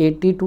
80 to